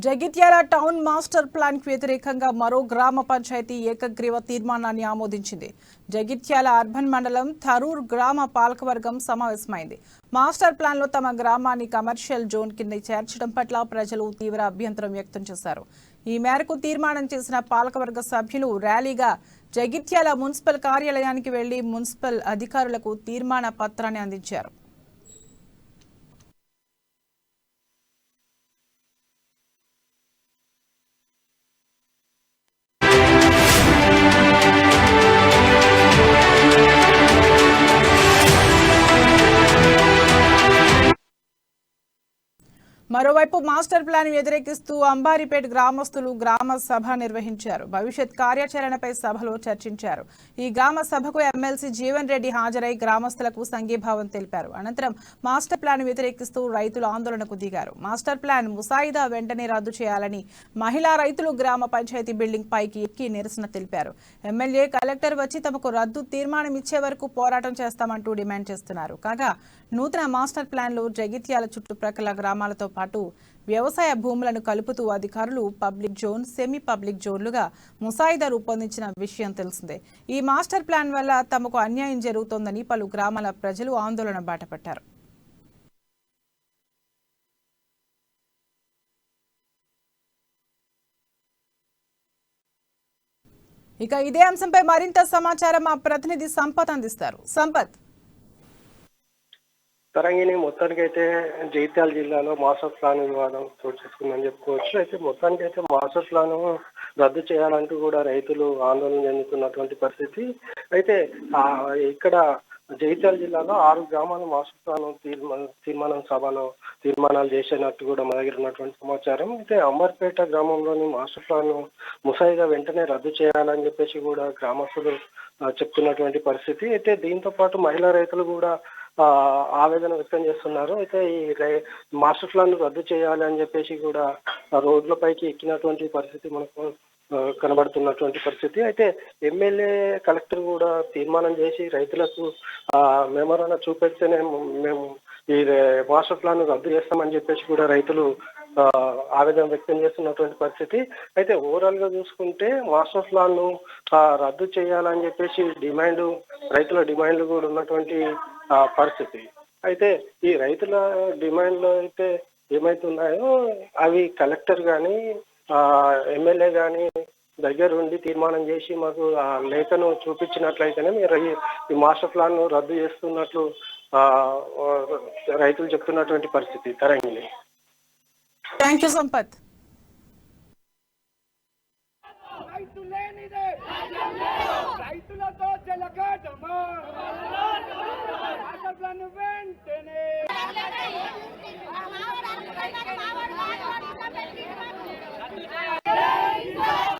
Jagtial town master plan కు వ్యతిరేకంగా మరో గ్రామ పంచాయతీ ఏకగ్రీవ తీర్మానాన్ని ఆమోదించింది. జగిత్యాల అర్బన్ మండలం థరూర్ గ్రామ పాలకవర్గం సమావేశమైంది. మాస్టర్ ప్లాన్ లో తమ గ్రామాన్ని కమర్షియల్ జోన్ కింద చేర్చడం పట్ల ప్రజలు తీవ్ర అభ్యంతరం వ్యక్తం చేశారు. ఈ మేరకు తీర్మానం చేసిన పాలకవర్గ సభ్యులు ర్యాలీగా జగిత్యాల మున్సిపల్ కార్యాలయానికి వెళ్లి మున్సిపల్ అధికారులకు తీర్మాన పత్రాన్ని అందించారు. మరోవైపు మాస్టర్ ప్లాన్ వ్యతిరేకిస్తూ అంబారిపేట గ్రామస్తులు గ్రామ సభ నిర్వహించారు. భవిష్యత్ కార్యాచరణపై సభలో చర్చించారు. ఈ గ్రామ సభకు ఎమ్మెల్సీ జీవన్ రెడ్డి హాజరై గ్రామస్తులకు సంఘీభావం తెలిపారు. అనంతరం మాస్టర్ ప్లాన్ వ్యతిరేకిస్తూ రైతులు ఆందోళనకు దిగారు. మాస్టర్ ప్లాన్ ముసాయిదా వెంటనే రద్దు చేయాలని మహిళా రైతులు గ్రామ పంచాయతీ బిల్డింగ్ పైకి ఎక్కి నిరసన తెలిపారు. ఎమ్మెల్యే కలెక్టర్ వచ్చి తమకు రద్దు తీర్మానం ఇచ్చే వరకు పోరాటం చేస్తామంటూ డిమాండ్ చేస్తున్నారు. కాగా నూతన మాస్టర్ ప్లాన్ లో జగిత్యాల చుట్టుప్రక్కల గ్రామాలతో పాటు వ్యవసాయ భూములను కలుపుతూ అధికారులు పబ్లిక్ జోన్, సెమీ పబ్లిక్ జోన్లుగా ముసాయిదా రూపొందించిన విషయం తెలిసిందే. ఈ మాస్టర్ ప్లాన్ వల్ల తమకు అన్యాయం జరుగుతోందని పలు గ్రామాల ప్రజలు ఆందోళన బాటపట్టారు. ఇక ఇదే అంశంపై మరింత సమాచారం మా ప్రతినిధి సంపత్ అందిస్తారు. సంపత్. తరంగిణి మొత్తానికైతే జగిత్యాల జిల్లాలో మాస్టర్ ప్లాన్ వివాదం చోటు చేసుకుందని చెప్పుకోవచ్చు. అయితే మొత్తానికైతే మాస్టర్ ప్లాన్ రద్దు చేయాలంటూ కూడా రైతులు ఆందోళన చెందుతున్నటువంటి పరిస్థితి. అయితే ఇక్కడ జగిత్యాల జిల్లాలో 6 గ్రామాల మాస్టర్ ప్లాన్ తీర్మానం సభలో తీర్మానాలు చేసినట్టు కూడా మా దగ్గర ఉన్నటువంటి సమాచారం. అయితే అంబర్పేట గ్రామంలోని మాస్టర్ ప్లాన్ ముసాయిదా వెంటనే రద్దు చేయాలని చెప్పేసి కూడా గ్రామస్తులు చెప్తున్నటువంటి పరిస్థితి. అయితే దీంతో పాటు మహిళా రైతులు కూడా ఆవేదన వ్యక్తం చేస్తున్నారు. అయితే ఈ మాస్టర్ ప్లాన్ రద్దు చేయాలి అని చెప్పేసి కూడా రోడ్లపైకి ఎక్కినటువంటి పరిస్థితి మనకు కనబడుతున్నటువంటి పరిస్థితి. అయితే ఎమ్మెల్యే కలెక్టర్ కూడా తీర్మానం చేసి రైతులకు మెమోరాండం చూపెడితేనే మేము ఈ మాస్టర్ ప్లాన్ రద్దు చేస్తామని చెప్పేసి కూడా రైతులు ఆవేదన వ్యక్తం చేస్తున్నటువంటి పరిస్థితి. అయితే ఓవరాల్ గా చూసుకుంటే మాస్టర్ ప్లాన్ రద్దు చేయాలని చెప్పేసి రైతుల డిమాండ్లు కూడా ఉన్నటువంటి పరిస్థితి. అయితే ఈ రైతుల డిమాండ్లు అయితే ఏమైతున్నాయో అవి కలెక్టర్ కానీ ఎమ్మెల్యే కానీ దగ్గర ఉండి తీర్మానం చేసి మాకు ఆ లేఖను చూపించినట్లయితేనే మీరు ఈ మాస్టర్ ప్లాన్ రద్దు చేస్తున్నట్లు రైతులు చెప్తున్నటువంటి పరిస్థితి. తరంగిణి. Thank you Sampath. రైతులేనిదే రైతుల